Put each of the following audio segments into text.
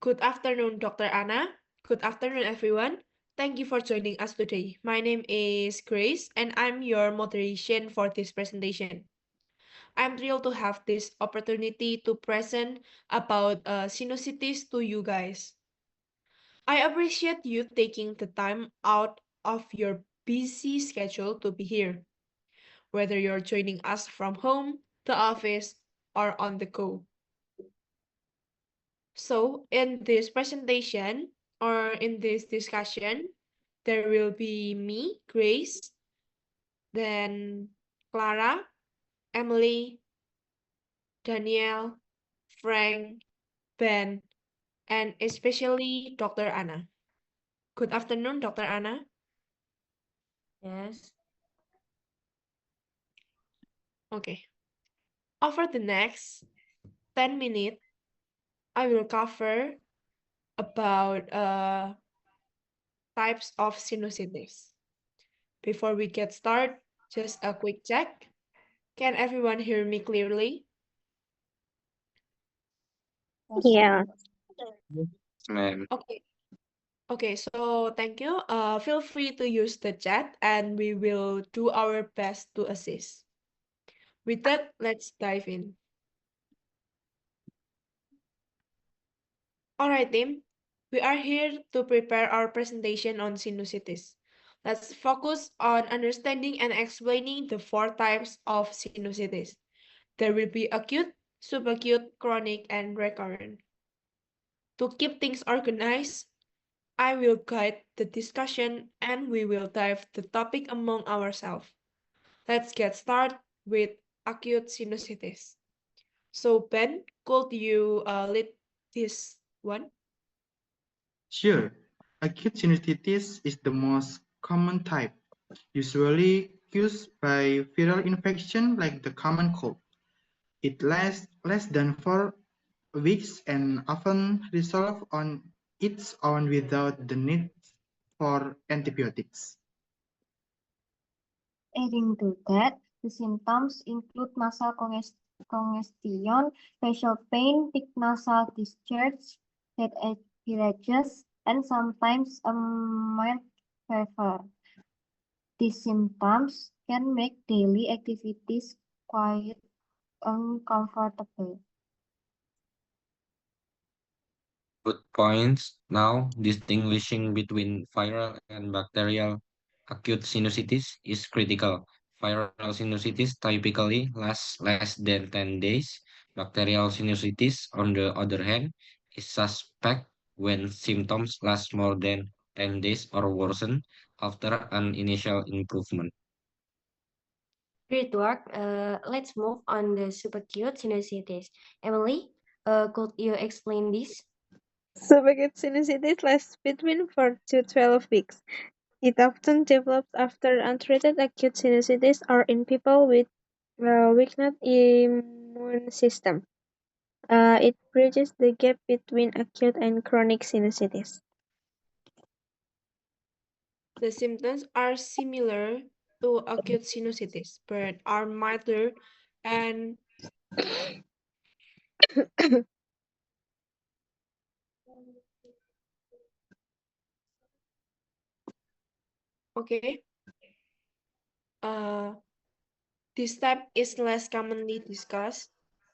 Good afternoon, Dr. Anna. Good afternoon, everyone. Thank you for joining us today. My name is Grace, and I'm your moderation for this presentation. I'm thrilled to have this opportunity to present about sinusitis to you guys. I appreciate you taking the time out of your busy schedule to be here, whether you're joining us from home, the office, or on the go. So, in this presentation or in this discussion, there will be me, Grace, then Clara, Emily, Danielle, Frank, Ben, and especially Dr. Anna. Good afternoon, Dr. Anna. Yes. Okay. Over the next 10 minutes, I will cover about types of sinusitis. Before we get started, just a quick check. Can everyone hear me clearly? Yes. Yeah, Ma'am. Okay. Okay, so thank you. Feel free to use the chat and we will do our best to assist. With that, let's dive in. All right, team. We are here to prepare our presentation on sinusitis. Let's focus on understanding and explaining the four types of sinusitis. There will be acute, subacute, chronic, and recurrent. To keep things organized, I will guide the discussion and we will dive the topic among ourselves. Let's get started with acute sinusitis. So Ben, could you lead this one? Sure, acute sinusitis is the most common type, usually caused by viral infection like the common cold. It lasts less than 4 weeks and often resolves on its own without the need for antibiotics. Adding to that, the symptoms include nasal congestion, facial pain, thick nasal discharge, head irritants, and sometimes a mild fever. These symptoms can make daily activities quite uncomfortable. Good points. Now, distinguishing between viral and bacterial acute sinusitis is critical. Viral sinusitis typically lasts less than 10 days. Bacterial sinusitis, on the other hand, is suspect when symptoms last more than 10 days or worsen after an initial improvement. great work. Let's move on the subacute sinusitis. Emily, could you explain this? Subacute sinusitis lasts between 4 to 12 weeks. It often develops after untreated acute sinusitis or in people with weakened immune system. It bridges the gap between acute and chronic sinusitis. The symptoms are similar to acute sinusitis, but are milder and okay. Uh, this type is less commonly discussed,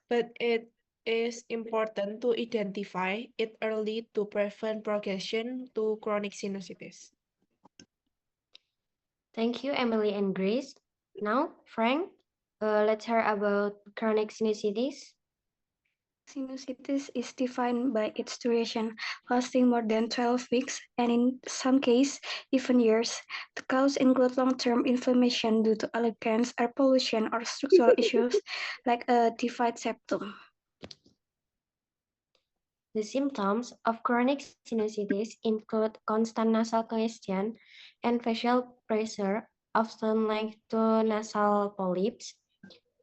but it is important to identify it early to prevent progression to chronic sinusitis. Thank you, Emily and Grace. Now, Frank, let's hear about chronic sinusitis. Sinusitis is defined by its duration, lasting more than 12 weeks and in some cases even years. The cause include long-term inflammation due to allergens, air pollution, or structural issues like a deviate septum. The symptoms of chronic sinusitis include constant nasal congestion and facial pressure, often linked to nasal polyps.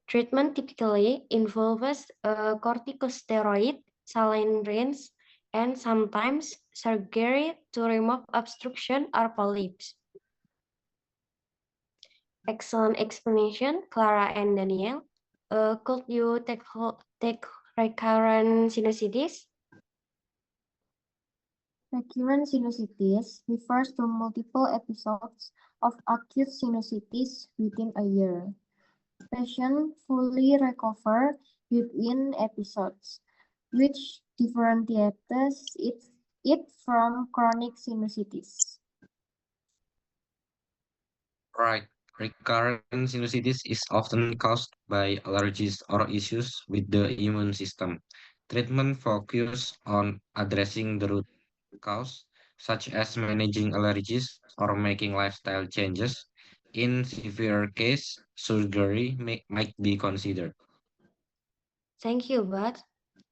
Treatment typically involves corticosteroid, saline rinse, and sometimes surgery to remove obstruction or polyps. Excellent explanation, Clara and Daniel. Could you take recurrent sinusitis? Recurrent sinusitis refers to multiple episodes of acute sinusitis within a year. Patients fully recover between episodes, which differentiates it from chronic sinusitis. Right. Recurrent sinusitis is often caused by allergies or issues with the immune system. Treatment focus on addressing the root cause, such as managing allergies or making lifestyle changes. In severe case, surgery might be considered. Thank you, Bud.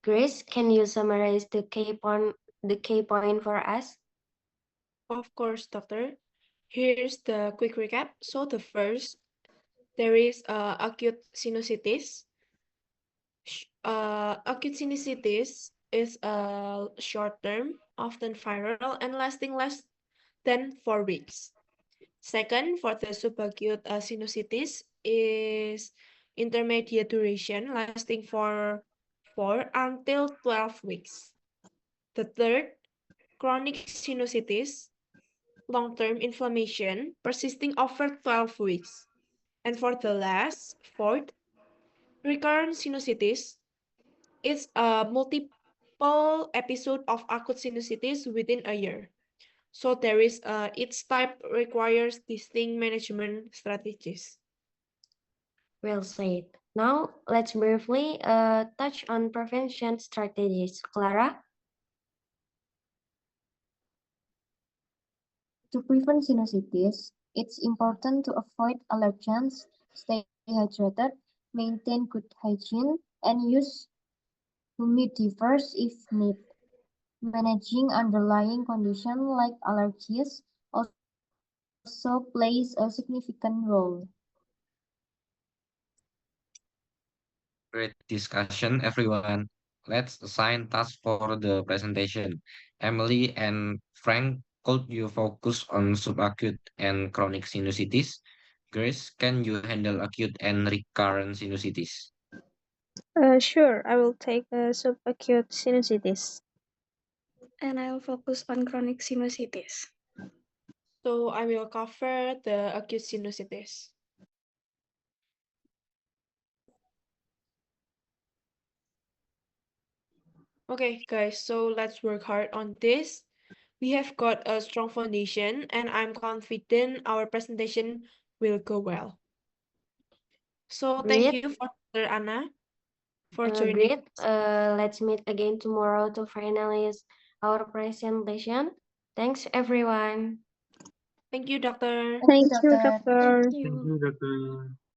Grace, can you summarize the key point for us? Of course, doctor. Here's the quick recap. So the first, there is acute sinusitis. Acute sinusitis is a short term, often viral, and lasting less than 4 weeks. Second, for the subacute sinusitis is intermediate duration, lasting for 4 until 12 weeks. The third, chronic sinusitis, long-term inflammation persisting over 12 weeks. And for the last, fourth, recurrent sinusitis is a multiple episode of acute sinusitis within a year. So there is each type requires distinct management strategies. Well said. Now, let's briefly touch on prevention strategies. Clara? To prevent sinusitis, it's important to avoid allergens, stay hydrated, maintain good hygiene, and use humidifiers if need. Managing underlying conditions like allergies also plays a significant role. Great discussion, everyone. Let's assign tasks for the presentation. Emily and Frank, could you focus on subacute and chronic sinusitis? Grace, can you handle acute and recurrent sinusitis? Sure, I will take subacute sinusitis. And I'll focus on chronic sinusitis. So I will cover the acute sinusitis. Okay, guys, so let's work hard on this. We have got a strong foundation, and I'm confident our presentation will go well. So thank Great. you for Dr. Anna for joining. Great. Let's meet again tomorrow to finalize our presentation. Thanks, everyone. Thank you, doctor. Thank you, Doctor. doctor. Thank Thank you. you, Doctor.